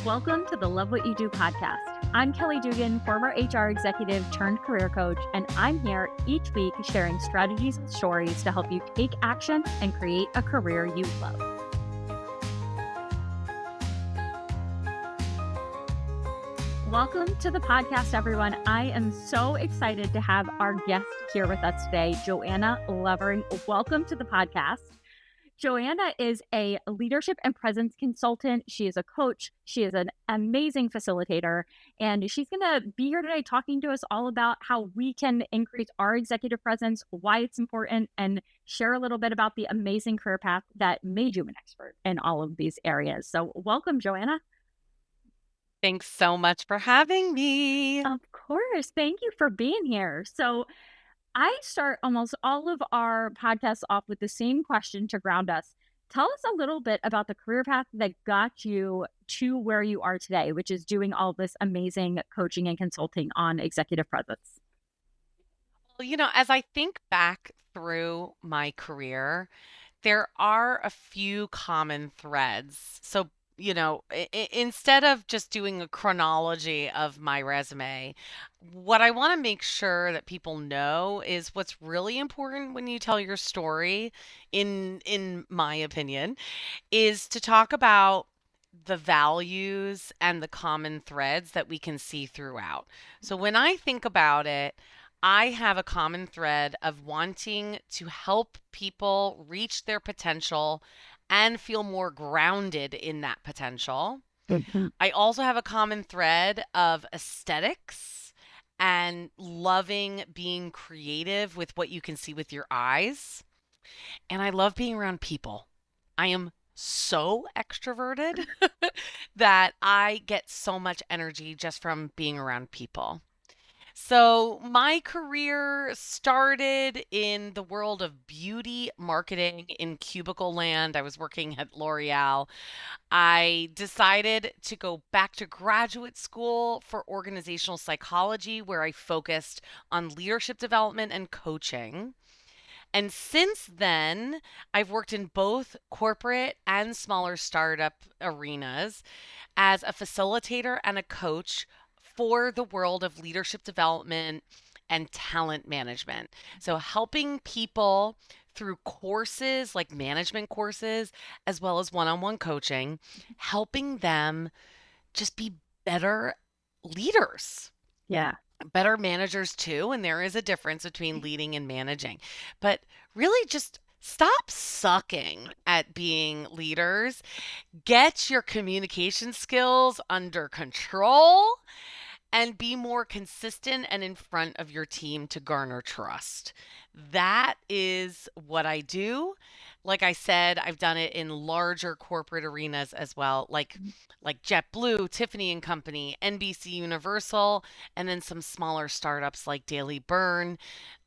Welcome to the Love What You Do podcast. I'm Kelly Dugan, former HR executive turned career coach, and I'm here each week sharing strategies and stories to help you take action and create a career you love. Welcome to the podcast, everyone. I am so excited to have our guest here with us today, Joanna Lovering. Welcome to the podcast. Joanna is a leadership and presence consultant. She is a coach. She is an amazing facilitator, and she's going to be here today talking to us all about how we can increase our executive presence, why it's important, and share a little bit about the amazing career path that made you an expert in all of these areas. So welcome, Joanna. Thanks so much for having me. Of course. Thank you for being here. So I start almost all of our podcasts off with the same question to ground us. Tell us a little bit about the career path that got you to where you are today, which is doing all this amazing coaching and consulting on executive presence. Well, as I think back through my career, there are a few common threads. So, instead of just doing a chronology of my resume, what I want to make sure that people know is what's really important when you tell your story, in my opinion, is to talk about the values and the common threads that we can see throughout. So when I think about it, I have a common thread of wanting to help people reach their potential and feel more grounded in that potential. Mhm. I also have a common thread of aesthetics and loving being creative with what you can see with your eyes. And I love being around people. I am so extroverted that I get so much energy just from being around people. So, my career started in the world of beauty marketing in cubicle land. I was working at L'Oreal. I decided to go back to graduate school for organizational psychology, where I focused on leadership development and coaching. And since then, I've worked in both corporate and smaller startup arenas as a facilitator and a coach for the world of leadership development and talent management. So, helping people through courses like management courses, as well as one on one coaching, helping them just be better leaders. Yeah. Better managers too, and there is a difference between leading and managing. But really just stop sucking at being leaders. Get your communication skills under control and be more consistent and in front of your team to garner trust. That is what I do. Like I said, I've done it in larger corporate arenas as well, like JetBlue, Tiffany and Company, NBC Universal, and then some smaller startups like Daily Burn.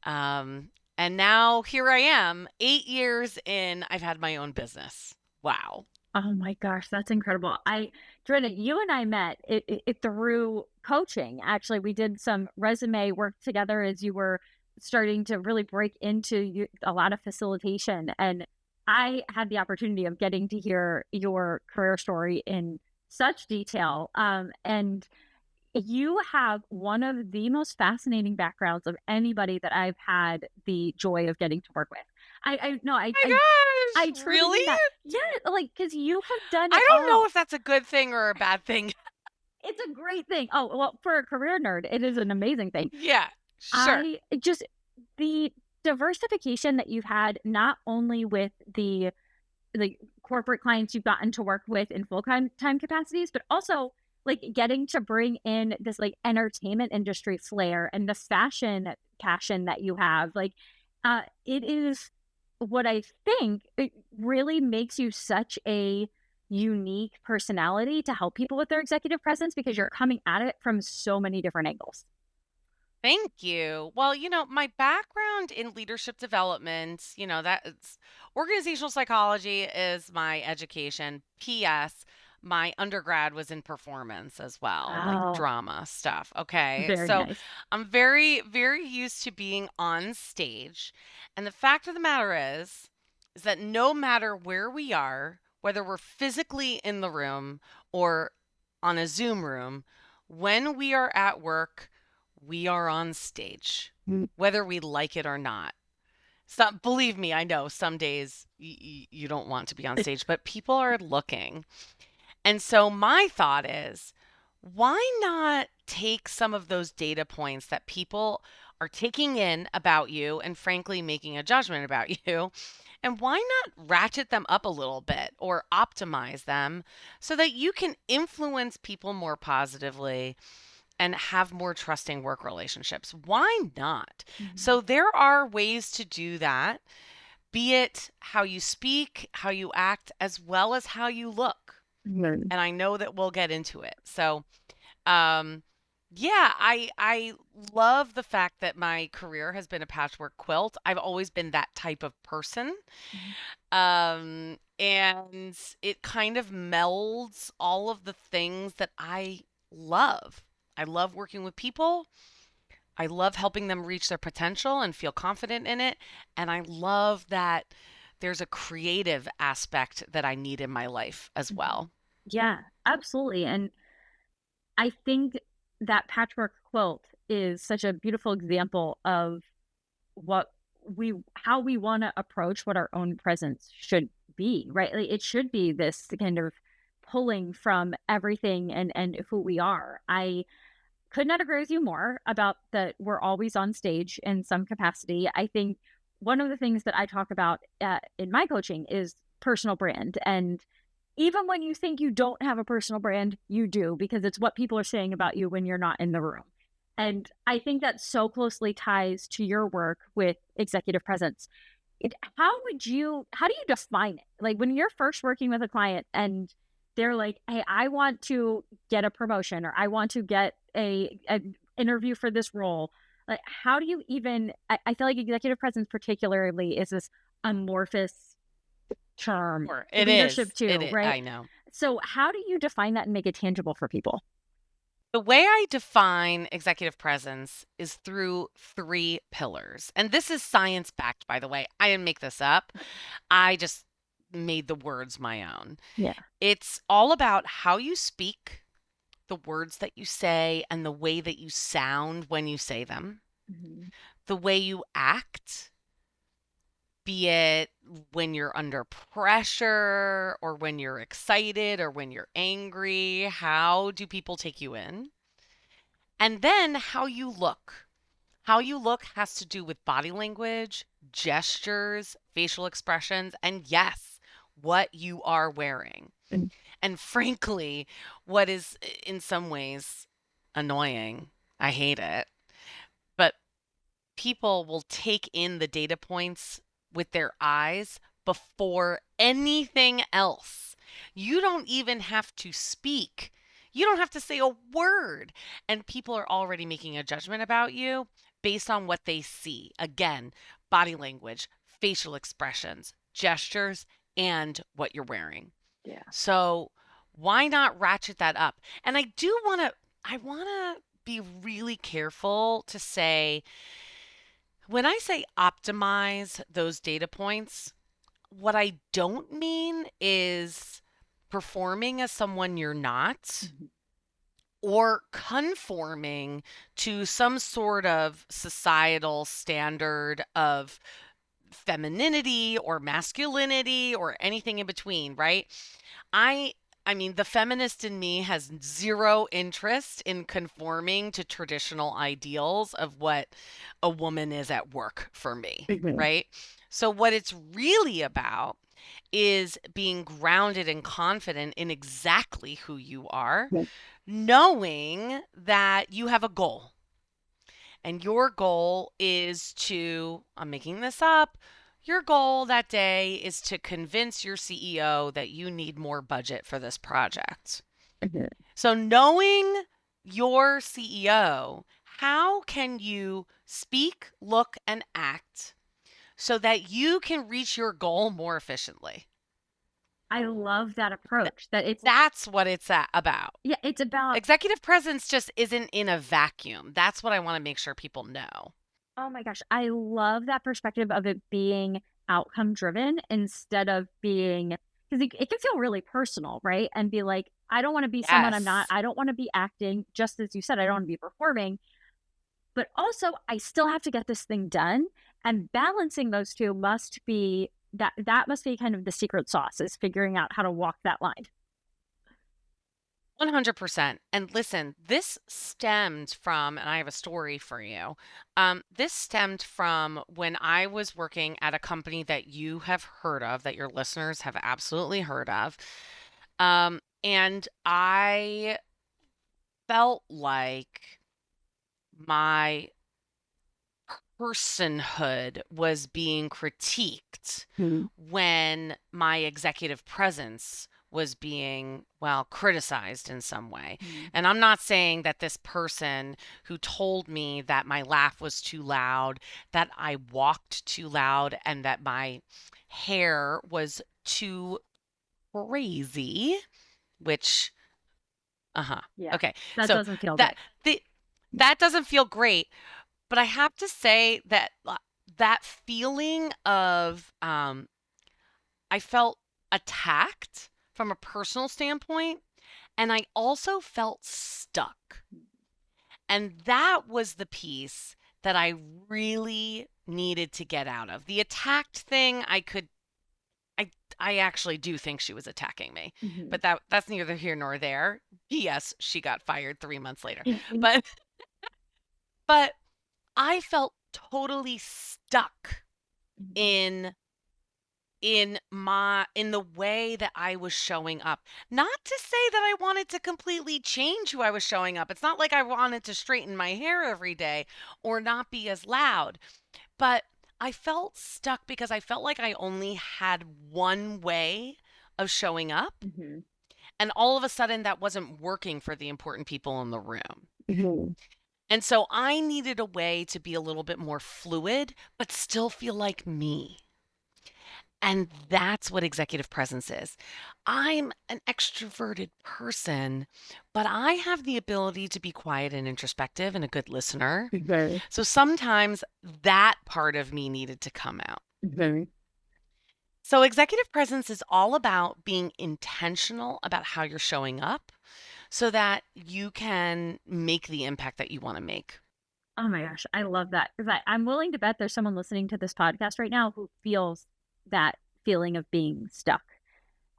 And now here I am, 8 years in, I've had my own business. Wow. Oh my gosh, that's incredible. Joanna, you and I met it through coaching. Actually, we did some resume work together as you were starting to really break into a lot of facilitation. And I had the opportunity of getting to hear your career story in such detail. And you have one of the most fascinating backgrounds of anybody that I've had the joy of getting to work with. I no, My I gosh, truly mean really? that. Yeah, like, because you have done I it don't know all. if that's a good thing or a bad thing. It's a great thing. Oh, well, for a career nerd, it is an amazing thing. Yeah, sure. I just the diversification that you've had, not only with the corporate clients you've gotten to work with in full time capacities, but also like getting to bring in this like entertainment industry flair and the fashion passion that you have. Like, it is what I think it really makes you such a unique personality to help people with their executive presence because you're coming at it from so many different angles. Thank you. Well, my background in leadership development, that's organizational psychology is my education. P.S. My undergrad was in performance as well, like Oh, drama stuff. Okay. very So nice. I'm very, very used to being on stage. And the fact of the matter is that no matter where we are, whether we're physically in the room or on a Zoom room, when we are at work, we are on stage, whether we like it or not. Some, believe me, I know some days you don't want to be on stage, but people are looking. And so my thought is, why not take some of those data points that people are taking in about you and frankly making a judgment about you, and why not ratchet them up a little bit or optimize them so that you can influence people more positively and have more trusting work relationships? Why not? Mhm. So there are ways to do that, be it how you speak, how you act, as well as how you look. Mhm. And I know that we'll get into it. So, um, yeah, I love the fact that my career has been a patchwork quilt. I've always been that type of person. Mhm. And it kind of melds all of the things that I love. I love working with people. I love helping them reach their potential and feel confident in it. And I love that there's a creative aspect that I need in my life as Mhm. well. Yeah, absolutely. And I think that patchwork quilt is such a beautiful example of what how we want to approach what our own presence should be, right? Like it should be this kind of pulling from everything and who we are. I could not agree with you more about that we're always on stage in some capacity. I think one of the things that I talk about in my coaching is personal brand. And even when you think you don't have a personal brand, you do because it's what people are saying about you when you're not in the room. And I think that so closely ties to your work with executive presence. How do you define it? Like when you're first working with a client and they're like, "Hey, I want to get a promotion or I want to get a interview for this role." Like how do you even I feel like executive presence particularly is this amorphous term, Sure. It leadership is. too, right? I know. So how do you define that and make it tangible for people? The way I define executive presence is through three pillars. And this is science backed, by the way. I didn't make this up. I just made the words my own. Yeah. It's all about how you speak, the words that you say, and the way that you sound when you say them, Mhm. the way you act, be it when you're under pressure or when you're excited or when you're angry. How do people take you in? And then how you look. How you look has to do with body language, gestures, facial expressions, and yes, what you are wearing. Mm. And frankly, what is in some ways annoying, I hate it, but people will take in the data points with their eyes before anything else. You don't even have to speak. You don't have to say a word. And people are already making a judgment about you based on what they see. Again, body language, facial expressions, gestures, and what you're wearing. Yeah. So why not ratchet that up? And I want to be really careful to say, when I say optimize those data points, what I don't mean is performing as someone you're not Mhm. or conforming to some sort of societal standard of femininity or masculinity or anything in between, right? I I mean, the feminist in me has zero interest in conforming to traditional ideals of what a woman is at work for me, Mhm. right? So what it's really about is being grounded and confident in exactly who you are, Yeah. knowing that you have a goal. And your goal is to, I'm making this up, your goal that day is to convince your CEO that you need more budget for this project. Mhm. So, knowing your CEO, how can you speak, look, and act so that you can reach your goal more efficiently? I love that Th- approach that it's That's what it's about. yeah, it's about Executive presence just isn't in a vacuum. That's what I want to make sure people know. oh my gosh, I love that perspective of it being outcome driven instead of being because it can feel really personal, right? And be like, I don't want to be someone I'm not. Yes. I don't want to be acting, just as you said, I don't want to be performing, but also I still have to get this thing done. And balancing those two must be that must be kind of the secret sauce, is figuring out how to walk that line. 100%. And listen, this stemmed from, and I have a story for you. This stemmed from when I was working at a company that you have heard of, that your listeners have absolutely heard of. And I felt like my personhood was being critiqued Mhm. when my executive presence was being, well, criticized in some way. Mhm. And I'm not saying that this person who told me that my laugh was too loud, that I walked too loud, and that my hair was too crazy, which, uh-huh. Yeah, Okay. that So doesn't feel that good. the that doesn't feel great, but I have to say that that feeling of I felt attacked from a personal standpoint, and I also felt stuck. And that was the piece that I really needed to get out of. The attacked thing, I I actually do think she was attacking me. Mhm. But that's neither here nor there. Yes, she got fired 3 months later. Mhm. But but I felt totally stuck in in the way that I was showing up. Not to say that I wanted to completely change who I was showing up. It's not like I wanted to straighten my hair every day or not be as loud, but I felt stuck because I felt like I only had one way of showing up, Mhm. and all of a sudden that wasn't working for the important people in the room. Mhm. And so I needed a way to be a little bit more fluid, but still feel like me. And that's what executive presence is. I'm an extroverted person, but I have the ability to be quiet and introspective and a good listener. Very, So sometimes that part of me needed to come out. very. So executive presence is all about being intentional about how you're showing up so that you can make the impact that you want to make. Oh my gosh, I love that, because I'm willing to bet there's someone listening to this podcast right now who feels that feeling of being stuck.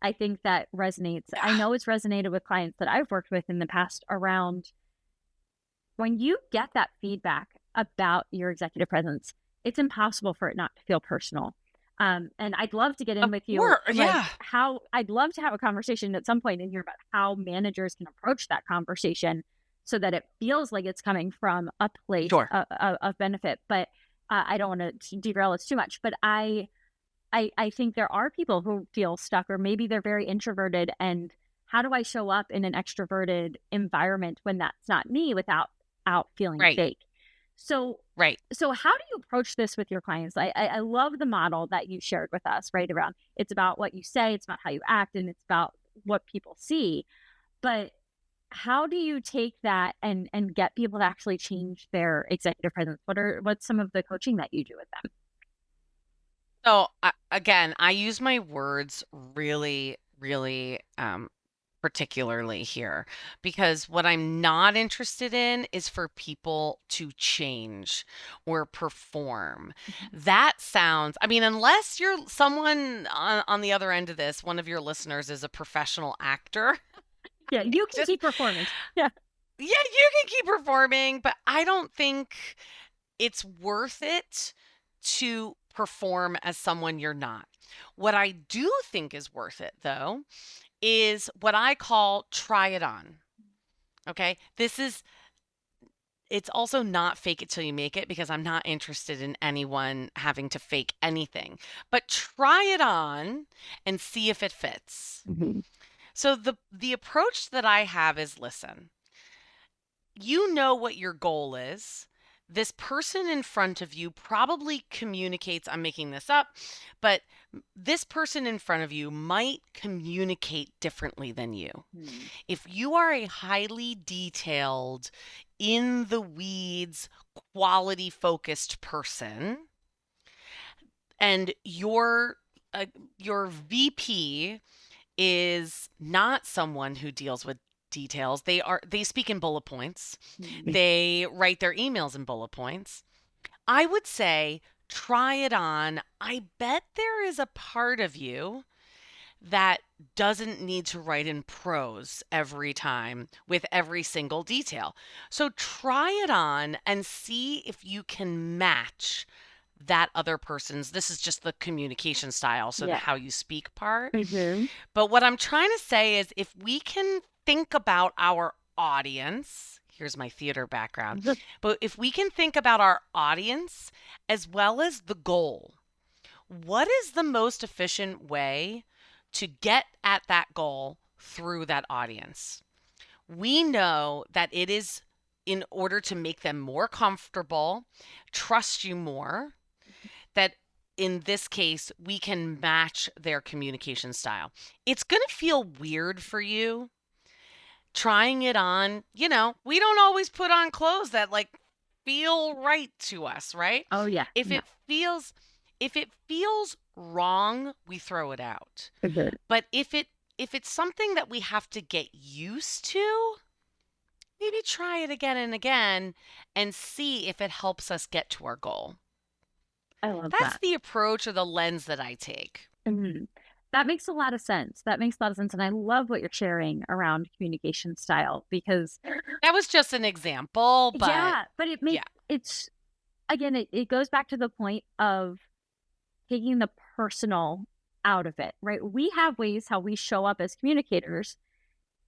I think that resonates. I Yeah. know it's resonated with clients that I've worked with in the past around when you get that feedback about your executive presence, it's impossible for it not to feel personal. And I'd love to get in Of with you, course. like Yeah. how I'd love to have a conversation at some point in here about how managers can approach that conversation so that it feels like it's coming from a place Sure. of benefit. But I don't want to derail us too much. But I think there are people who feel stuck, or maybe they're very introverted. And how do I show up in an extroverted environment when that's not me, without out feeling Right. fake? So, Right. so how do you approach this with your clients? I love the model that you shared with us, right? Around, it's about what you say, it's about how you act, and it's about what people see. But how do you take that and get people to actually change their executive presence? What's some of the coaching that you do with them? So again, I use my words really, really particularly here because what I'm not interested in is for people to change or perform. That sounds, I mean, unless you're someone on the other end of this, one of your listeners is a professional actor, Yeah, you can just, keep performing. Yeah. yeah, you can keep performing, but I don't think it's worth it to perform as someone you're not. What I do think is worth it, though, is what I call try it on. Okay. It's also not fake it till you make it because I'm not interested in anyone having to fake anything, but try it on and see if it fits. Mhm. So the approach that I have is listen, you know what your goal is. This person in front of you probably communicates, I'm making this up, but this person in front of you might communicate differently than you. Mhm. If you are a highly detailed, in the weeds, quality focused person, and your VP is not someone who deals with details. They speak in bullet points. Mm. They write their emails in bullet points. I would say try it on. I bet there is a part of you that doesn't need to write in prose every time with every single detail. So try it on and see if you can match that other person's. This is just the communication style, so the Yeah. how you speak part. Mm-hmm. But what I'm trying to say is if we can think about our audience, here's my theater background, but if we can think about our audience as well as the goal, what is the most efficient way to get at that goal through that audience? We know that it is in order to make them more comfortable, trust you more, that in this case, we can match their communication style. It's going to feel weird for you trying it on. We don't always put on clothes that like feel right to us, right? Oh yeah. If No. it feels if it feels wrong, we throw it out. Agreed. But if it's something that we have to get used to, maybe try it again and again and see if it helps us get to our goal. I love That's that. the approach or the lens that I take. Mm-hmm. That makes a lot of sense. That makes a lot of sense. And I love what you're sharing around communication style because That was just an example, but yeah, but yeah. it's again, it goes back to the point of taking the personal out of it, right? We have ways how we show up as communicators,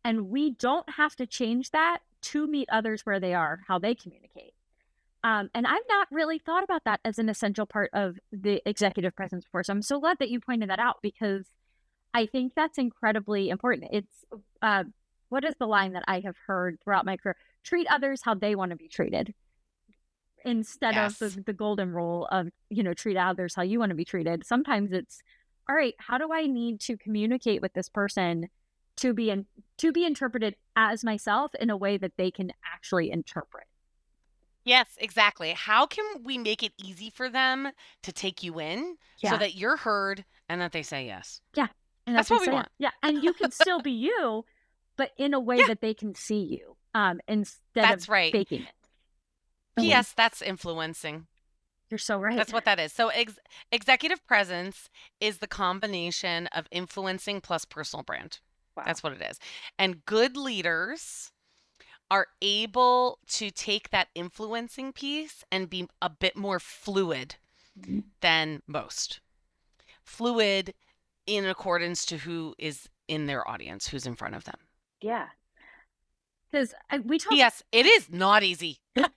and we don't have to change that to meet others where they are, how they communicate. And I've not really thought about that as an essential part of the executive presence before. So I'm so glad that you pointed that out because I think that's incredibly important. It's uh, what is the line that I have heard throughout my career? Treat others how they want to be treated instead of Yes. the golden rule of, treat others how you want to be treated. Sometimes it's, all right, how do I need to communicate with this person to be interpreted as myself in a way that they can actually interpret? Yes, exactly. How can we make it easy for them to take you in so Yeah. that you're heard and that they say yes? Yeah. And That's that's what what I we say. want. Yeah. And you can still be you, but in a way Yeah, that they can see you, instead of that's right. faking it. Oh, P.S. That's influencing. you're so right. That's what that is. So executive presence is the combination of influencing plus personal brand. Wow. That's what it is. And good leaders are able to take that influencing piece and be a bit more fluid Mhm. than most. Fluid in accordance to who is in their audience, who's in front of them. Yeah. Because we talk, Yes, it is not easy. it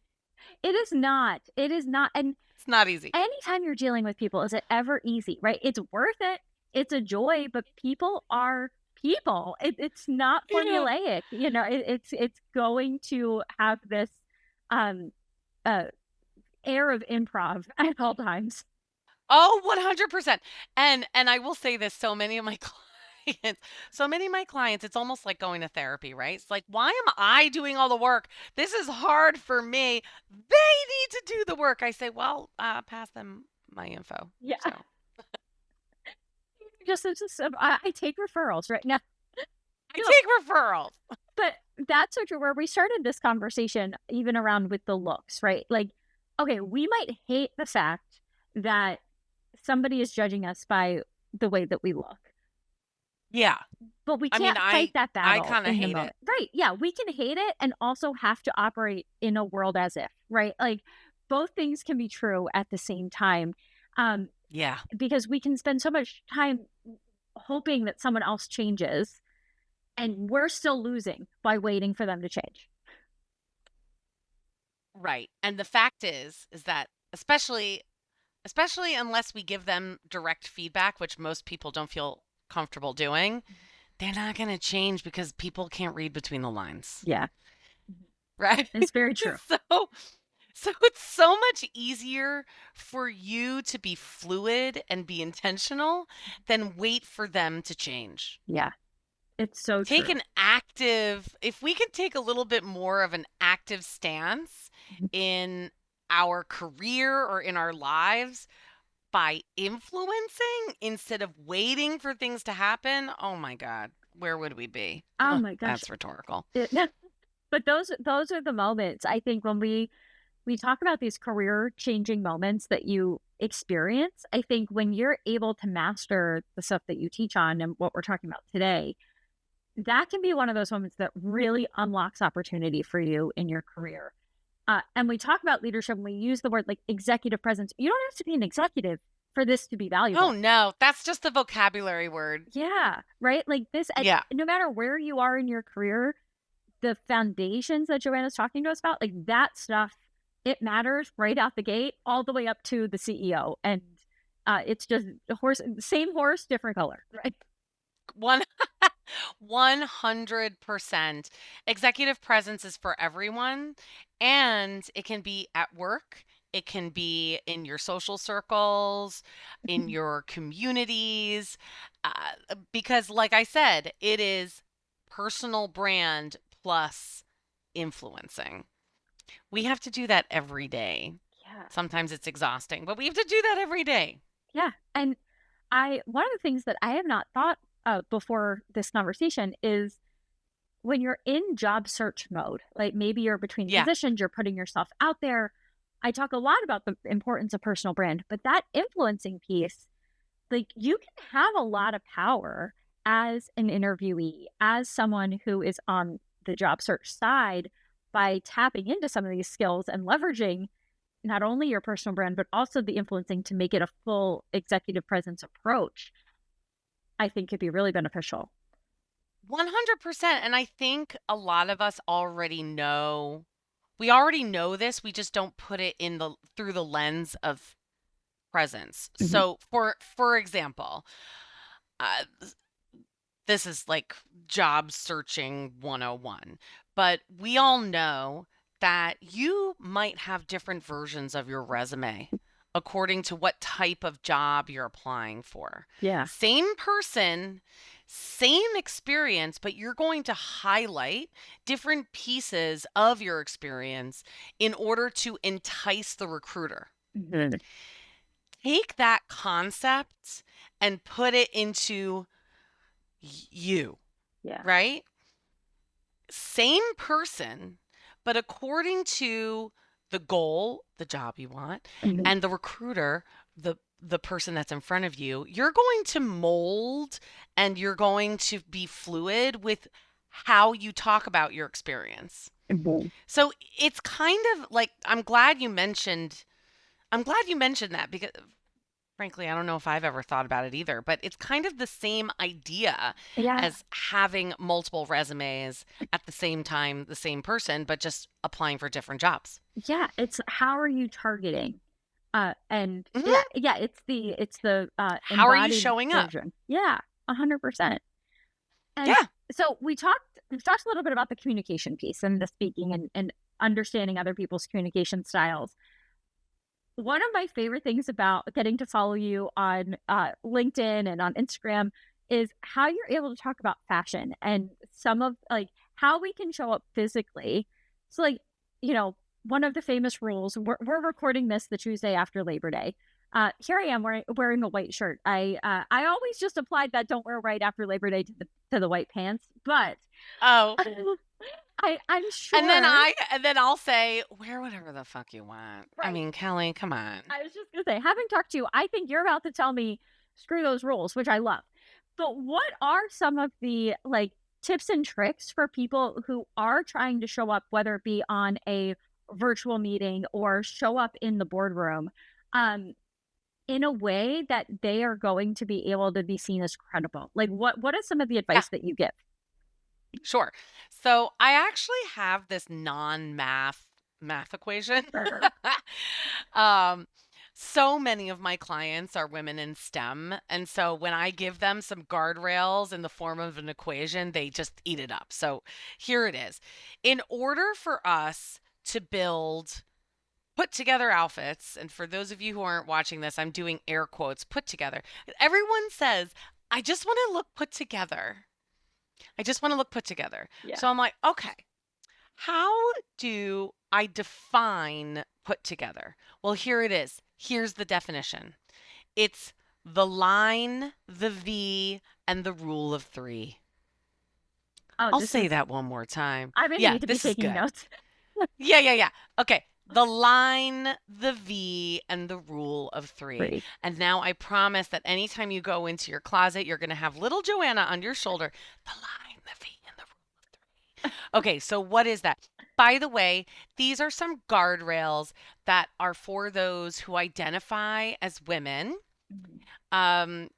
is not. It is not. And It's not easy. anytime you're dealing with people, is it ever easy, right? It's worth it. It's a joy, but people are people. It's not Yeah. formulaic. It's going to have this um uh air of improv at all times. Oh, 100%. And I will say this, so many of my clients, it's almost like going to therapy, right? It's like, why am I doing all the work? This is hard for me. They need to do the work. I say, well, pass them my info. Yeah. So I take referrals right now. I take referrals. But that's so true. Where we started this conversation, even around with the looks, right? Like, okay, we might hate the fact that somebody is judging us by the way that we look, Yeah. but we I mean, can't fight that I battle kind of in the hate moment. it. Right. Yeah. We can hate it and also have to operate in a world as if, right? Like, both things can be true at the same time. Yeah. Because we can spend so much time hoping that someone else changes and we're still losing by waiting for them to change. Right. And the fact is that especially unless we give them direct feedback, which most people don't feel comfortable doing, they're not going to change because people can't read between the lines. Yeah. Right? It's very true. So it's so much easier for you to be fluid and be intentional than wait for them to change. Yeah. It's so Take true. an active, if we could take a little bit more of an active stance Mhm. in our career or in our lives, by influencing instead of waiting for things to happen, oh my God, where would we be? Oh Ugh, my gosh. that's rhetorical. But those are the moments I think when we talk about these career changing moments that you experience. I think when you're able to master the stuff that you teach on and what we're talking about today, that can be one of those moments that really unlocks opportunity for you in your career. And we talk about leadership and we use the word like executive presence. You don't have to be an executive for this to be Oh valuable. no, that's just a vocabulary word. Yeah, right. Like this, Yeah. no matter where you are in your career, the foundations that Joanna's talking to us about, like that stuff, it matters right out the gate, all the way up to the CEO. And it's just the horse, same horse, different color, right? One 100%. Executive presence is for everyone, and it can be at work, it can be in your social circles, in your communities, because, like I said, it is personal brand plus influencing. We have to do that every day. Yeah. Sometimes it's exhausting, but we have to do that every day. Yeah. And one of the things that I have not thought of before this conversation is when you're in job search mode, like maybe you're between Yeah. positions, you're putting yourself out there. I talk a lot about the importance of personal brand, but that influencing piece, like you can have a lot of power as an interviewee, as someone who is on the job search side by tapping into some of these skills and leveraging not only your personal brand, but also the influencing to make it a full executive presence approach. I think could be really beneficial. 100%. And I think a lot of us already know, we already know this. We just don't put it in the through the lens of presence. Mhm. So for example, uh, this is like job searching 101, but we all know that you might have different versions of your resume according to what type of job you're applying for. Yeah. Same person, same experience, but you're going to highlight different pieces of your experience in order to entice the recruiter. Mhm. Take that concept and put it into you, Yeah. right? Same person, but according to the goal, the job you want, Mhm. and the recruiter, the person that's in front of you, you're going to mold and you're going to be fluid with how you talk about your experience. Mhm. So it's kind of like I'm glad you mentioned that because frankly, I don't know if I've ever thought about it either, but it's kind of the same idea Yeah. as having multiple resumes at the same time, the same person, but just applying for different jobs. Yeah. It's how are you targeting? And Hmm. it's the How are you embodied showing up? version. Yeah, 100%. And Yeah. so we've talked a little bit about the communication piece and the speaking and understanding other people's communication styles. One of my favorite things about getting to follow you on LinkedIn and on Instagram is how you're able to talk about fashion and some of like how we can show up physically. So, like, you know, one of the famous rules, we're recording this the Tuesday after Labor Day. Here I am wearing a white shirt. I always just applied that don't wear white after Labor Day to the white pants, but Oh, I'm and then sure. I'll say, wear whatever the fuck you want. I Right. mean, Kelly, come on. I was just gonna say, having talked to you, I think you're about to tell me screw those rules, which I love. But what are some of the like tips and tricks for people who are trying to show up, whether it be on a virtual meeting or show up in the boardroom, um, in a way that they are going to be able to be seen as credible? Like what is some of the Yeah, advice that you give? sure. So I actually have this math equation. Sure. um, so many of my clients are women in STEM. And so when I give them some guardrails in the form of an equation, they just eat it up. So here it is. In order for us to build put together outfits, and for those of you who aren't watching this, I'm doing air quotes put together. Everyone says, I just want to look put together. I just want to look put together. Yeah. So I'm like, okay, how do I define put together? Well, here it is. Here's the definition. It's the line, the V, and the rule of three. Oh, I'll this say is, that one more time. I'm gonna Yeah, need to be this is taking good. notes. Yeah, yeah, yeah. Okay. The line, the V, and the rule of three. Great. And now I promise that anytime you go into your closet, you're going to have little Joanna on your shoulder. The line, the V, and the rule of three. Okay, so what is that? By the way, these are some guardrails that are for those who identify as women. Mhm. Um,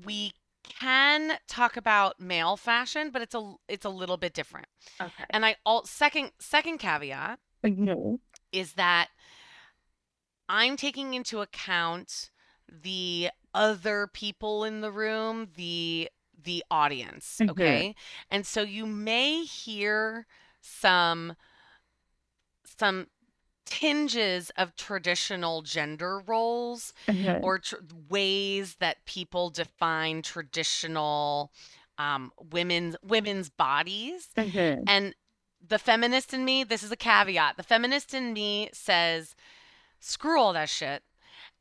we can talk about male fashion, but it's a little bit different. Okay. And I all second caveat Mhm. is that I'm taking into account the other people in the room, the audience, Mhm. okay? And so you may hear some some tinges of traditional gender roles Mhm. or ways that people define traditional women's bodies. Mhm. And the feminist in me, this is a caveat. The feminist in me says, screw all that shit.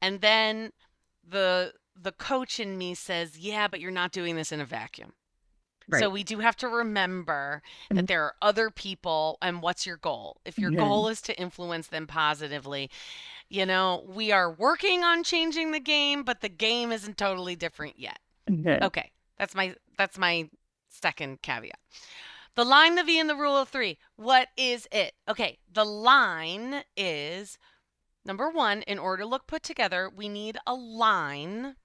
And then the coach in me says, yeah, but you're not doing this in a vacuum. So Right. we do have to remember that there are other people, and what's your goal? If your Mhm. goal is to influence them positively, we are working on changing the game, but the game isn't totally different yet. Mhm. Okay, that's my second caveat. The line, the V, and the rule of three. What is it? Okay, the line is number one, in order to look put together, we need a line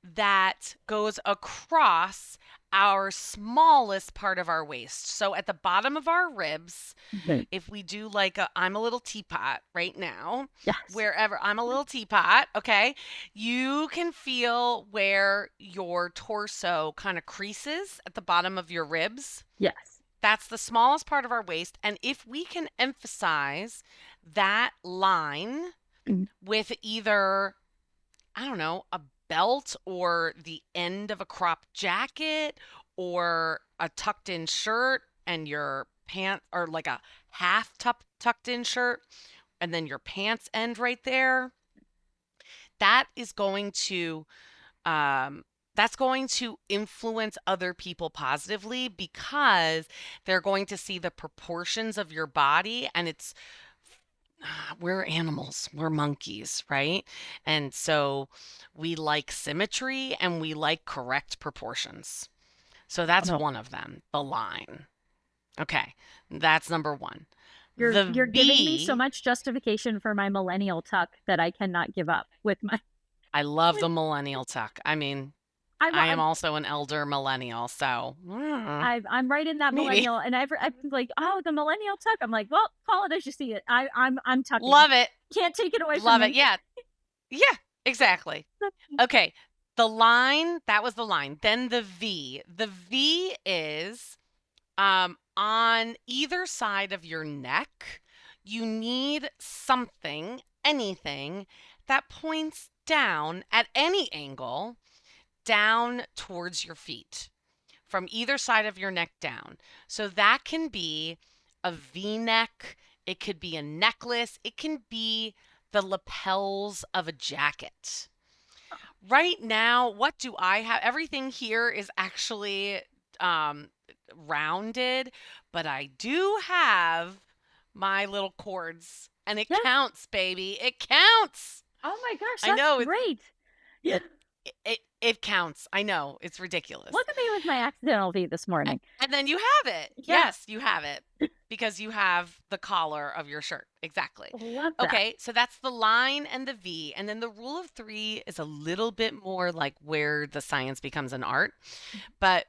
that goes across our smallest part of our waist. So at the bottom of our ribs, Mhm. if we do like I'm a little teapot right now, Yes. wherever I'm a little teapot, okay, you can feel where your torso kind of creases at the bottom of your ribs. Yes. That's the smallest part of our waist. And if we can emphasize that line Mhm. with either, I don't know, a belt or the end of a cropped jacket or a tucked in shirt and your pant or like a half tucked in shirt and then your pants end right there, that is going to um that's going to influence other people positively because they're going to see the proportions of your body and we're animals, we're monkeys, right? And so we like symmetry and we like correct proportions. So Oh that's no. one of them, the line. Okay, that's number one. The You're giving me so V, much justification for my millennial tuck that I cannot give up with my I love with the millennial tuck. I mean, I I am I'm also an elder millennial, so I'm right in that maybe. millennial, and I've been like, "Oh, the millennial tuck." I'm like, "Well, call it as you see it." I'm tucking. Love it. Can't take it away from Love it. me. Yeah. Yeah, exactly. Okay. The line, that was the line. Then the V. The V is on either side of your neck. You need something, anything that points down at any angle down towards your feet from either side of your neck down. So that can be a V neck, it could be a necklace, it can be the lapels of a jacket. Right now, what do I have? Everything here is actually um, rounded, but I do have my little cords, and it Yeah. counts, baby. It counts. Oh my gosh, I that's know great. Yeah. it counts. I know it's ridiculous. Look at me with my accidental V this morning. And then you have it. Yeah. Yes, you have it because you have the collar of your shirt. Exactly. Love that. Okay, so that's the line and the V. And then the rule of three is a little bit more like where the science becomes an art. But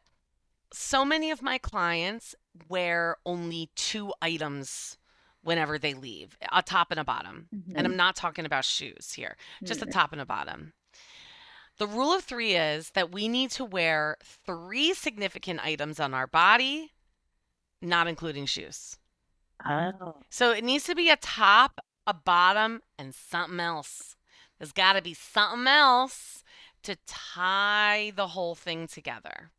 so many of my clients wear only two items whenever they leave, a top and a bottom. And Mhm. I'm not talking about shoes here, just a Mhm. top and a bottom. The rule of three is that we need to wear three significant items on our body, not including shoes. Oh. So it needs to be a top, a bottom, and something else. There's got to be something else to tie the whole thing together.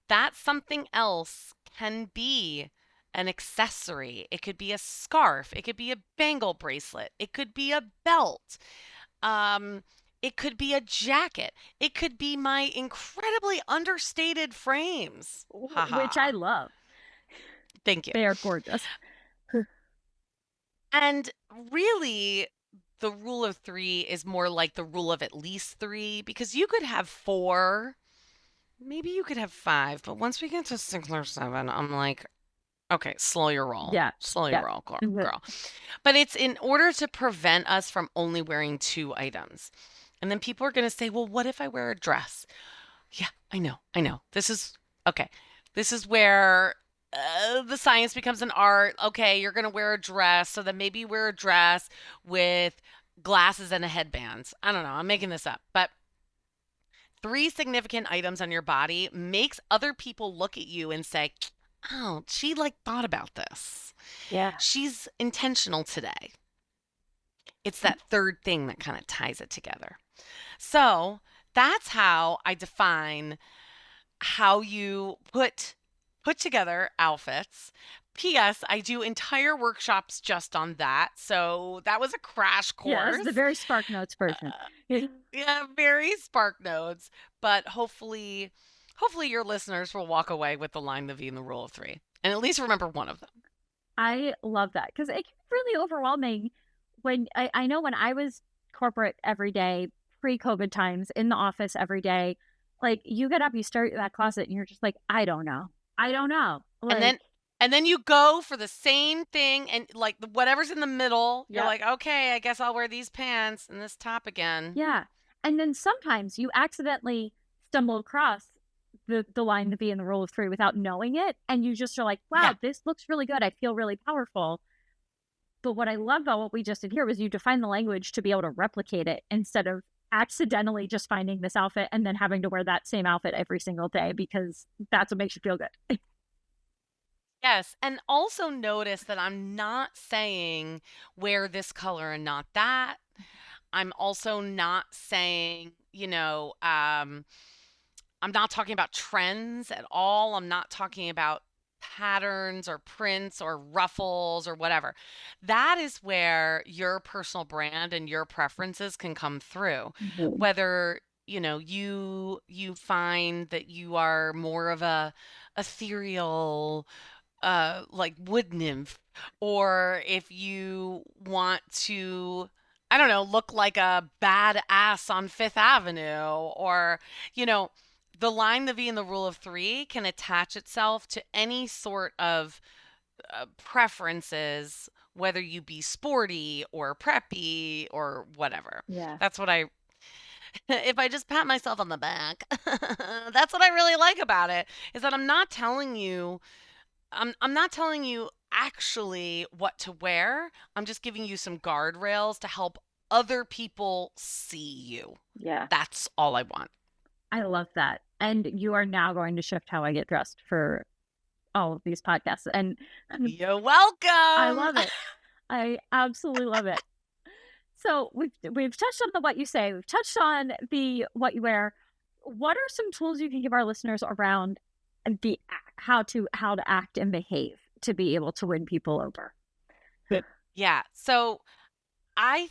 That something else can be an accessory. It could be a scarf. It could be a bangle bracelet. It could be a belt. Um, It could be a jacket. It could be my incredibly understated frames. Which I Haha. love. Thank you. They are gorgeous. And really, the rule of three is more like the rule of at least three, because you could have four, maybe you could have five, but once we get to six or seven, I'm like, okay, slow your roll. Yeah. Slow your Yeah. roll, Mhm. girl. But it's in order to prevent us from only wearing two items. And then people are going to say, well, what if I wear a dress? Yeah, I know. I know. This is okay. This is where the science becomes an art. Okay, you're going to wear a dress. So then maybe you wear a dress with glasses and a headband. I don't know. I'm making this up. But three significant items on your body makes other people look at you and say, oh, she like thought about this. Yeah. She's intentional today. It's that third thing that kind of ties it together. So that's how I define how you put together outfits. P.S. I do entire workshops just on that. So that was a crash Yeah, that's the course. very Spark Notes version. Yeah, very spark notes, but hopefully your listeners will walk away with the line, the V, and the rule of three, and at least remember one of them. I love that because it can be really overwhelming when I know when I was corporate every day, pre-COVID times, in the office every day, like you get up, you start that closet, and you're just like, I don't know. I don't know. And Like, then and then you go for the same thing and like whatever's in the middle, you're yep. like, okay, I guess I'll wear these pants and this top again. Yeah. And then sometimes you accidentally stumble across the line, the B, and the rule of three without knowing it. And you just are like, Yeah. wow, this looks really good. I feel really powerful. But what I love about what we just did here was you define the language to be able to replicate it instead of accidentally just finding this outfit and then having to wear that same outfit every single day because that's what makes you feel good. Yes, and also notice that I'm not saying wear this color and not that. I'm also not saying, I'm not talking about trends at all. I'm not talking about patterns or prints or ruffles or whatever. That is where your personal brand and your preferences can come through. Mhm. Whether, you find that you are more of a ethereal like wood nymph, or if you want to, I don't know, look like a badass on Fifth Avenue, or you know the line, the V, and the rule of three can attach itself to any sort of preferences, whether you be sporty or preppy or whatever. Yeah. That's what I if I just pat myself on the back, that's what I really like about it, is that I'm not telling you actually what to wear. I'm just giving you some guardrails to help other people see you. Yeah. That's all I want. I love that. And you are now going to shift how I get dressed for all of these podcasts. And You're I welcome. love it. I absolutely love it. So we've touched on the what you say, we've touched on the what you wear. What are some tools you can give our listeners around the how to act and behave to be able to win people over? Yeah. So I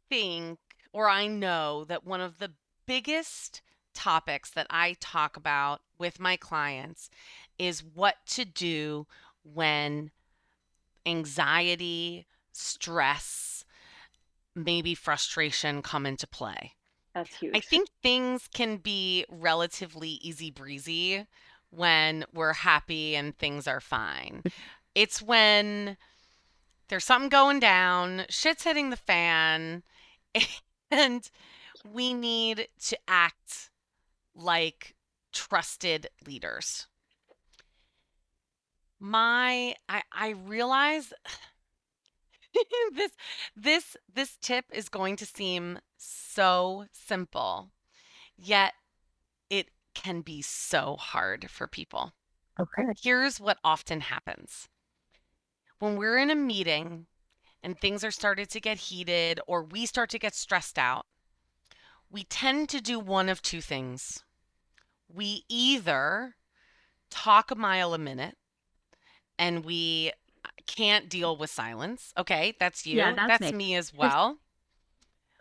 think, or I know that one of the biggest topics that I talk about with my clients is what to do when anxiety, stress, maybe frustration come into play. That's I huge. think things can be relatively easy breezy when we're happy and things are fine. It's when there's something going down, shit's hitting the fan, and we need to act like trusted leaders. I realize this this tip is going to seem so simple, yet it can be so hard for people. Okay. Here's what often happens. When we're in a meeting and things are started to get heated or we start to get stressed out, we tend to do one of two things. We either talk a mile a minute and we can't deal with silence. Okay, that's Yeah, you. that's That's me. me as well.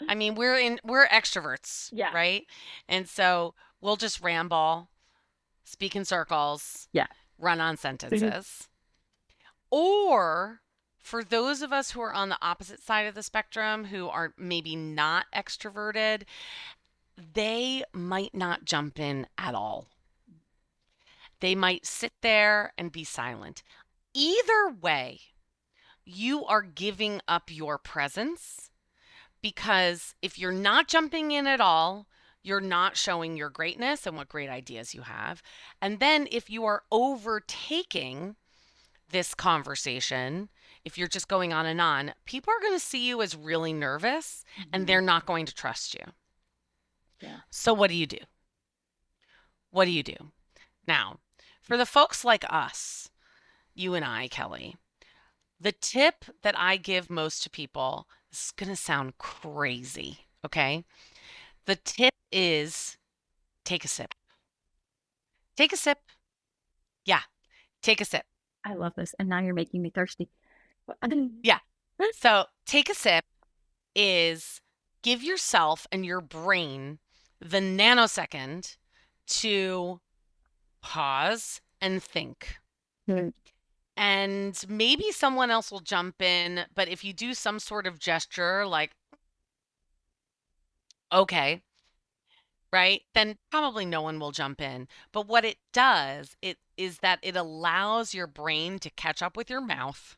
I mean, we're extroverts, Yeah. right? And so we'll just ramble, speak in circles, Yeah. run on sentences. Or for those of us who are on the opposite side of the spectrum, who are maybe not extroverted, they might not jump in at all. They might sit there and be silent. Either way, you are giving up your presence, because if you're not jumping in at all, you're not showing your greatness and what great ideas you have. And then if you are overtaking this conversation, if you're just going on, people are going to see you as really nervous and Mhm. they're not going to trust you. Yeah. So, what do you do? What do you do? Now, for the folks like us, you and I, Kelly, the tip that I give most to people, this is going to sound crazy, okay? The tip is take a sip. Take a sip. Yeah, take a sip. I love this. And now you're making me thirsty. Yeah. So, take a sip is give yourself and your brain the nanosecond to pause and think. Mhm. And maybe someone else will jump in, but if you do some sort of gesture like, okay, right, then probably no one will jump in. But what it does, it is that it allows your brain to catch up with your mouth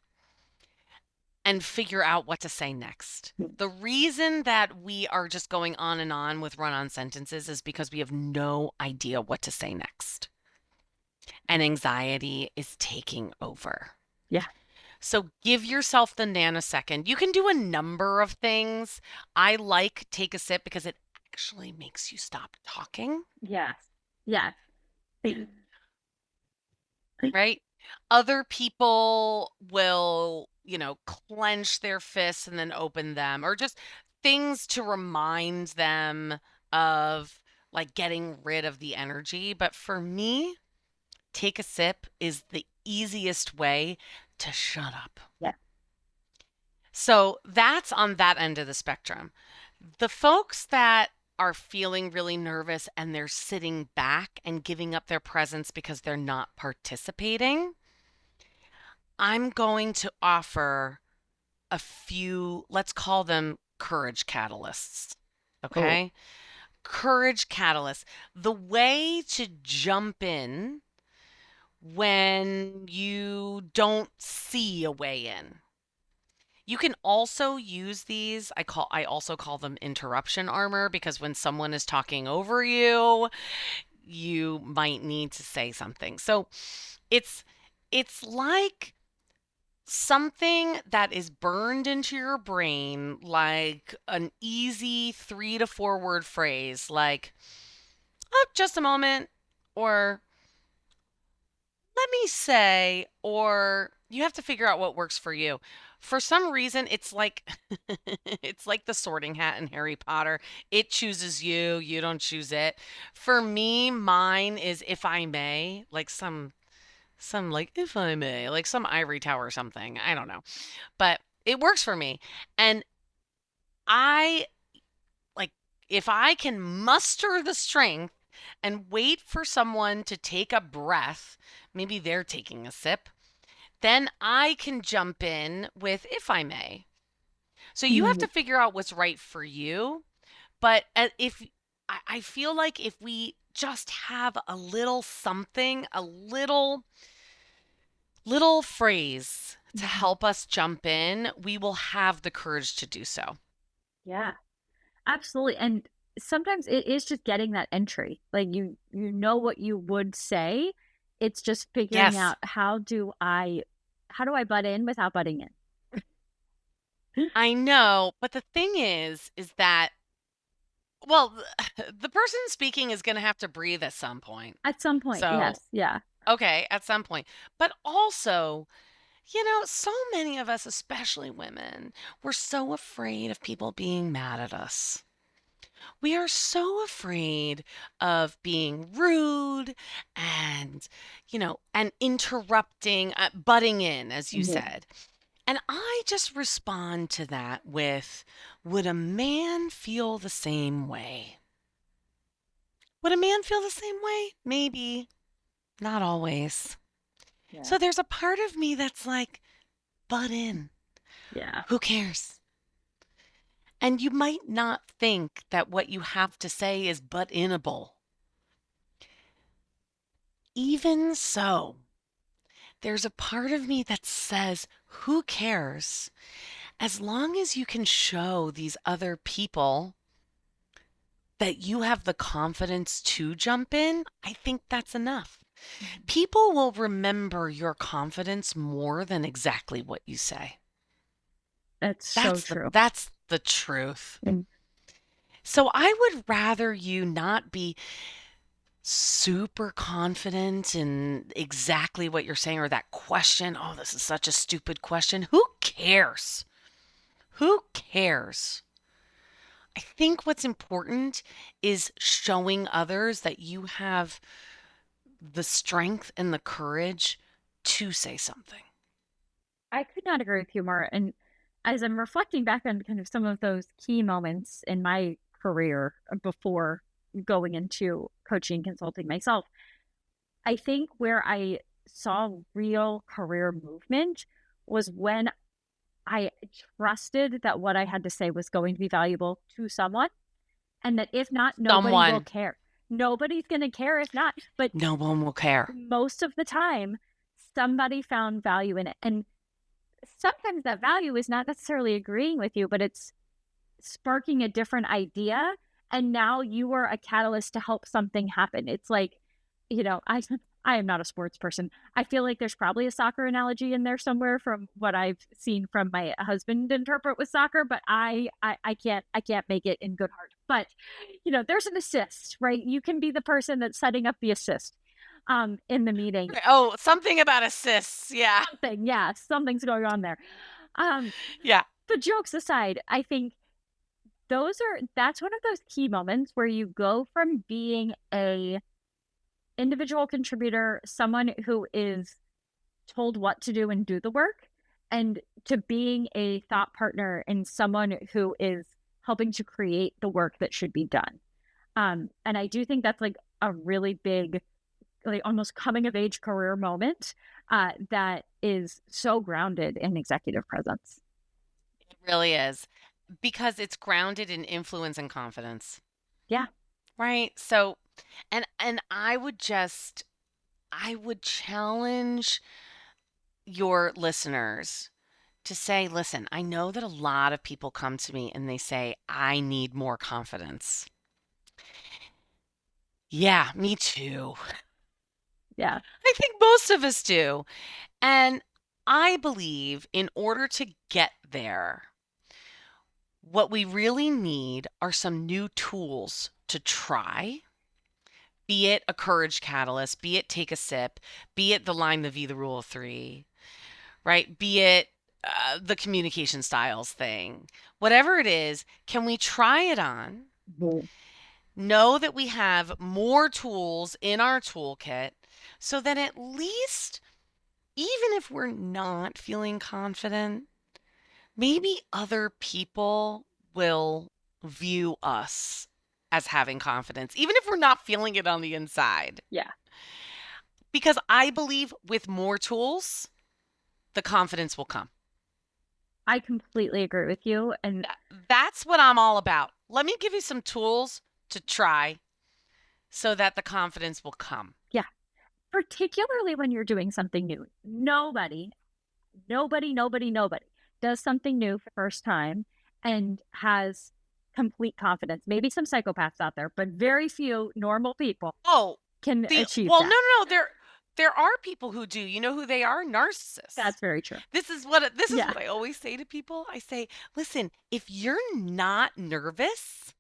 and figure out what to say next. The reason that we are just going on and on with run on sentences is because we have no idea what to say next. And anxiety is taking over. Yeah. So give yourself the nanosecond. You can do a number of things. I like take a sip because it actually makes you stop talking, Yes. Yes. right? Other people will, clench their fists and then open them, or just things to remind them of like getting rid of the energy. But for me, take a sip is the easiest way to shut up. Yeah. So that's on that end of the spectrum. The folks that are feeling really nervous and they're sitting back and giving up their presence because they're not participating, I'm going to offer a few, let's call them courage catalysts. Oh, Okay? Courage catalysts. The way to jump in when you don't see a way in. You can also use these. I also call them interruption armor, because when someone is talking over you, you might need to say something. So it's it's like something that is burned into your brain, like an easy 3 to 4 word phrase like, oh, just a moment, or let me say, or you have to figure out what works for you. For some reason, it's like it's like the sorting hat in Harry Potter. It chooses you, you don't choose it. For me, mine is if I may, like some like if I may, like some ivory tower or something. I don't know. But it works for me. And I like, if I can muster the strength and wait for someone to take a breath, maybe they're taking a sip, then I can jump in with if I may. So you have to mhm. figure out what's right for you. But if I feel like if we just have a little something, a little phrase to Mhm. help us jump in, we will have the courage to do so. Yeah. Absolutely. And sometimes it is just getting that entry. Like you know what you would say. It's just figuring Yes, out how do I butt in without butting in? I know. But the thing is that, well, the person speaking is going to have to breathe at some point. At some point, So, yes. Yeah. okay, at some point. But also, so many of us, especially women, we're so afraid of people being mad at us. We are so afraid of being rude and, and interrupting, butting in, as you Mhm. said. And I just respond to that with, would a man feel the same way? Would a man feel the same way? Maybe, not always. Yeah. So there's a part of me that's like, butt in. Yeah. Who cares? And you might not think that what you have to say is butt inable. Even so, there's a part of me that says, who cares? As long as you can show these other people that you have the confidence to jump in, I think that's enough. People will remember your confidence more than exactly what you say. That's so true. That's the truth. Mm. So I would rather you not be super confident in exactly what you're saying or that question. Oh, this is such a stupid question. Who cares? Who cares? I think what's important is showing others that you have the strength and the courage to say something. I could not agree with you more. And as I'm reflecting back on kind of some of those key moments in my career before going into coaching and consulting myself, I think where I saw real career movement was when I trusted that what I had to say was going to be valuable to someone, and that if not, nobody will Someone, care. Nobody's going to care if not. But no one will care. most of the time, somebody found value in it. And sometimes that value is not necessarily agreeing with you, but it's sparking a different idea. And now you are a catalyst to help something happen. It's like, I am not a sports person. I feel like there's probably a soccer analogy in there somewhere from what I've seen from my husband interpret with soccer, but I can't make it in good heart. But there's an assist, right? You can be the person that's setting up the assist in the meeting. Oh, something about assists. Yeah. Something's going on there. Um, Yeah. but jokes aside, I think that's one of those key moments where you go from being a individual contributor, someone who is told what to do and do the work, and to being a thought partner and someone who is helping to create the work that should be done. And I do think that's like a really big, like almost coming of age career moment that is so grounded in executive presence. It really is. Because it's grounded in influence and confidence. Yeah. Right? So, and I would challenge your listeners to say, listen, I know that a lot of people come to me and they say, I need more confidence. Yeah, me too. Yeah. I think most of us do. And I believe in order to get there, what we really need are some new tools to try, be it a courage catalyst, be it take a sip, be it the line, the V, the rule of three, right? Be it the communication styles thing. Whatever it is, can we try it on? Mhm. Know that we have more tools in our toolkit so that at least, even if we're not feeling confident, maybe other people will view us as having confidence, even if we're not feeling it on the inside. Yeah. Because I believe with more tools, the confidence will come. I completely agree with you. And That's what I'm all about. Let me give you some tools to try so that the confidence will come. yeah, particularly when you're doing something new. Nobody does something new for the first time and has complete confidence. Maybe some psychopaths out there, but very few normal people Oh, can achieve well, that. no. There are people who do. You know who they are? Narcissists. That's very true. This is what Yeah. I always say to people. I say, listen, if you're not nervous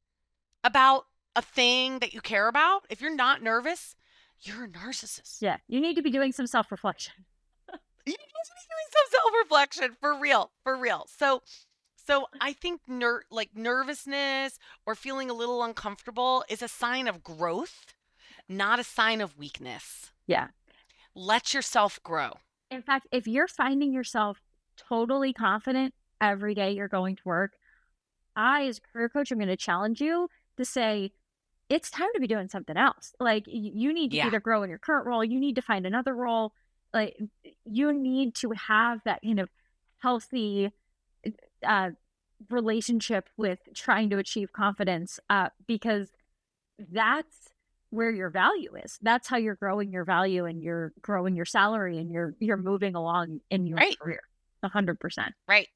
about a thing that you care about, if you're not nervous, you're a narcissist. Yeah. You need to be doing some self-reflection. You need to be doing some self-reflection for real, for real. So I think nervousness or feeling a little uncomfortable is a sign of growth, not a sign of weakness. Yeah. Let yourself grow. In fact, if you're finding yourself totally confident every day you're going to work, I, as a career coach, I'm going to challenge you to say, it's time to be doing something else. Like, you need to Yeah. either grow in your current role, you need to find another role. Like, you need to have that kind of healthy uh, relationship with trying to achieve confidence, because that's where your value is. That's how you're growing your value, and you're growing your salary, and you're moving along in your Right. career. 100%. Right.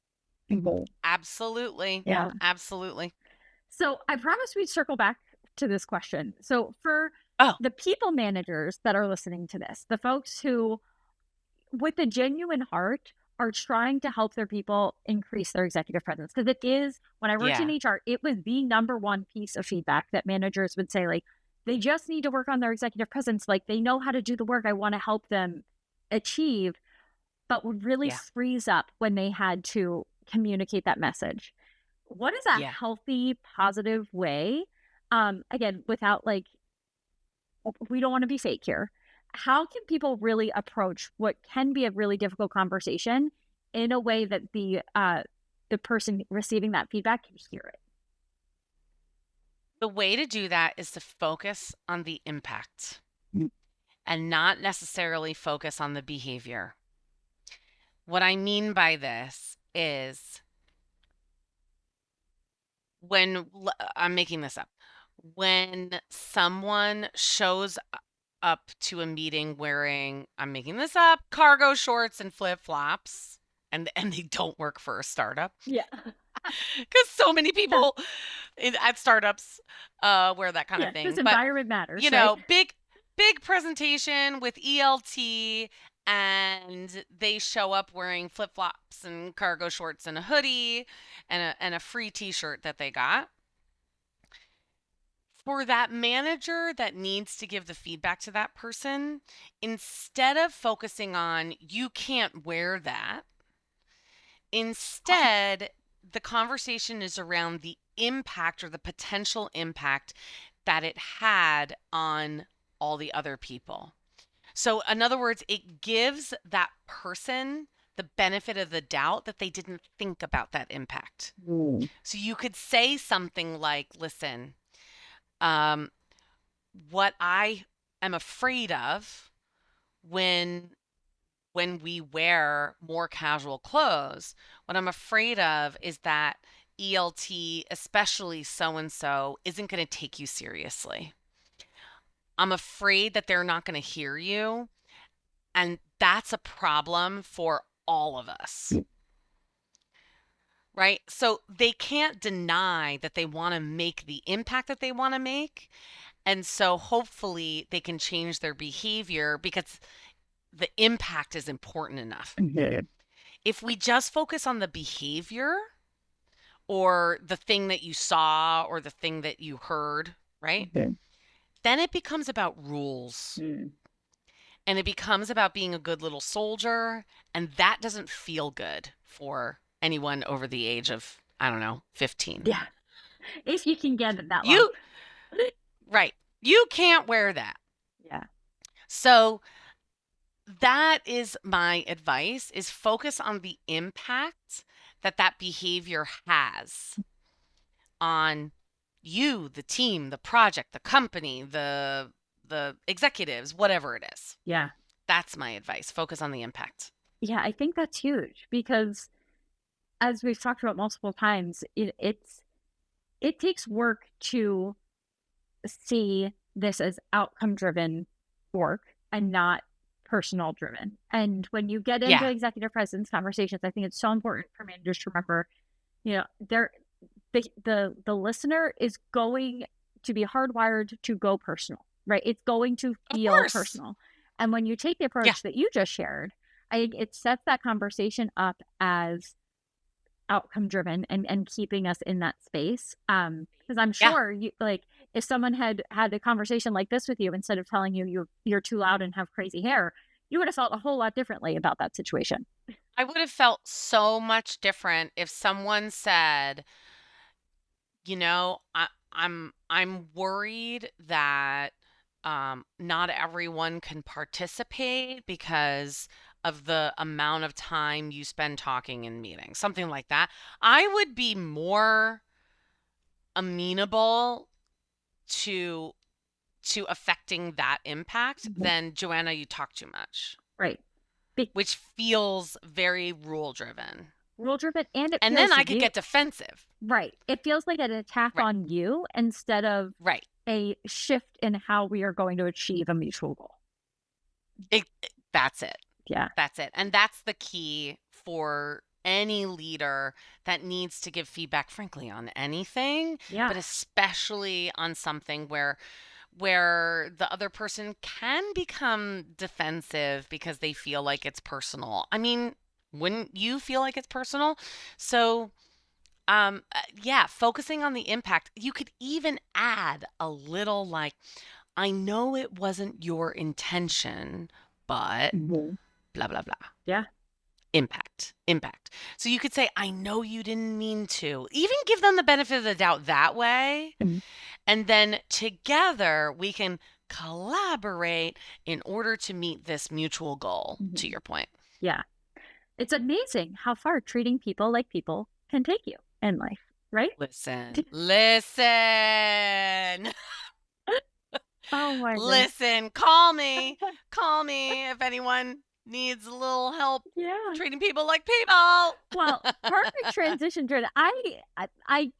Mhm. Absolutely. Yeah. Absolutely. So I promised we'd circle back to this question. So for Oh, the people managers that are listening to this, the folks who, with a genuine heart, are trying to help their people increase their executive presence. Because it is, when I worked in yeah. HR, it was the number one piece of feedback that managers would say, like, they just need to work on their executive presence. Like, they know how to do the work I want to help them achieve, but would really Yeah. freeze up when they had to communicate that message. What is a Yeah. healthy, positive way? Again, without like, we don't want to be fake here. How can people really approach what can be a really difficult conversation in a way that the person receiving that feedback can hear it? The way to do that is to focus on the impact Mm. and not necessarily focus on the behavior. What I mean by this is I'm making this up. When someone shows up to a meeting wearing, I'm making this up, cargo shorts and flip-flops, and they don't work for a startup, Yeah. because so many people at startups wear that kind of Yeah. This thing. But environment matters, right? big presentation with ELT, and they show up wearing flip-flops and cargo shorts and a hoodie and a free t-shirt that they got. For that manager that needs to give the feedback to that person, instead of focusing on you can't wear that, instead the conversation is around the impact or the potential impact that it had on all the other people. So, in other words, it gives that person the benefit of the doubt that they didn't think about that impact. Mm. So, you could say something like, listen, um, what I am afraid of when we wear more casual clothes, what I'm afraid of is that ELT, especially so and so, isn't going to take you seriously. I'm afraid that they're not going to hear you. And that's a problem for all of us, right? So they can't deny that they want to make the impact that they want to make. And so hopefully they can change their behavior because the impact is important enough. Mhm. If we just focus on the behavior or the thing that you saw or the thing that you heard, right? Okay. Then it becomes about rules Mm. and it becomes about being a good little soldier. And that doesn't feel good for anyone over the age of, I don't know, 15. Yeah. If you can get it that long. You, right. You can't wear that. Yeah. So that is my advice, is focus on the impact that that behavior has on you, the team, the project, the company, the executives, whatever it is. Yeah. That's my advice. Focus on the impact. Yeah. I think that's huge because, as we've talked about multiple times, it takes work to see this as outcome driven work and not personal driven. And when you get into Yeah. executive presence conversations, I think it's so important for managers to remember, you know, the listener is going to be hardwired to go personal, right? It's going to Of feel course. personal. And when you take the Yeah. approach that you just shared, it sets that conversation up as outcome driven and keeping us in that space. Because I'm Yeah. sure you, like, if someone had a conversation like this with you, instead of telling you you're too loud and have crazy hair, you would have felt a whole lot differently about that situation. I would have felt so much different if someone said, I'm worried that not everyone can participate because of the amount of time you spend talking in meetings, something like that. I would be more amenable to affecting that impact than Joanna, you talk too much. Right. Which feels very rule driven. Rule driven, and it And feels then I could get defensive. Right. It feels like an attack on you instead of a shift in how we are going to achieve a mutual goal. That's it. Yeah. That's it. And that's the key for any leader that needs to give feedback, frankly, on anything, but especially on something where the other person can become defensive because they feel like it's personal. I mean, wouldn't you feel like it's personal? So, focusing on the impact. You could even add a little like, I know it wasn't your intention, but blah, blah, blah. Yeah. Impact. So you could say, I know you didn't mean to. Even give them the benefit of the doubt that way. And then together we can collaborate in order to meet this mutual goal, to your point. Yeah. It's amazing how far treating people like people can take you in life, right? Listen. Oh my goodness. Listen, call me if anyone needs a little help treating people like people. Well, perfect transition, Jordan. I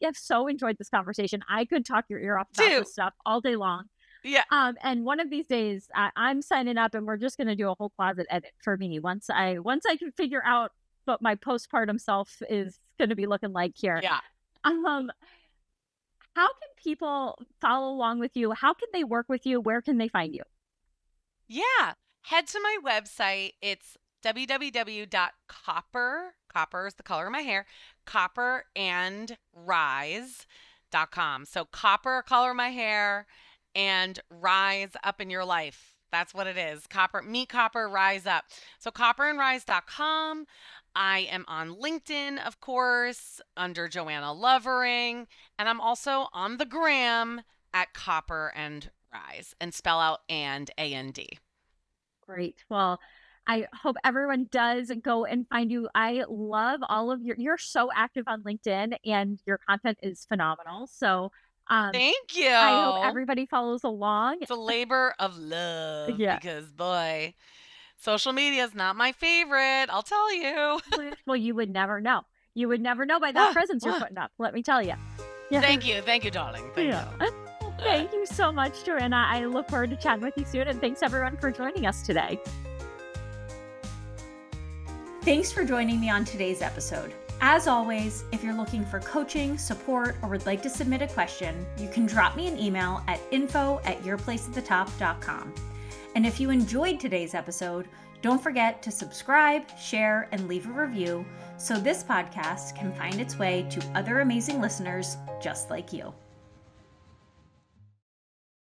have so enjoyed this conversation. I could talk your ear off about this stuff all day long. Yeah. And one of these days I'm signing up and we're just going to do a whole closet edit for me once I can figure out what my postpartum self is going to be looking like here. Yeah. How can people follow along with you? How can they work with you? Where can they find you? Yeah. Head to my website. It's www.copper is the color of my hair, copperandrise.com. So copper, color of my hair, and rise up in your life. That's what it is. Meet Copper, rise up. So copperandrise.com. I am on LinkedIn, of course, under Joanna Lovering, and I'm also on the gram at Copper and Rise, and spell out A-N-D. Great. Well, I hope everyone does go and find you. I love all of you're so active on LinkedIn and your content is phenomenal. So thank you. I hope everybody follows along. It's a labor of love because boy, social media is not my favorite. I'll tell you. Well, you would never know. You would never know by that presence you're putting up. Let me tell you. Yeah. Thank you, darling. Thank you. Thank you so much, Joanna. I look forward to chatting with you soon. And thanks everyone for joining us today. Thanks for joining me on today's episode. As always, if you're looking for coaching, support, or would like to submit a question, you can drop me an email at info@yourplaceatthetop.com. And if you enjoyed today's episode, don't forget to subscribe, share, and leave a review so this podcast can find its way to other amazing listeners just like you.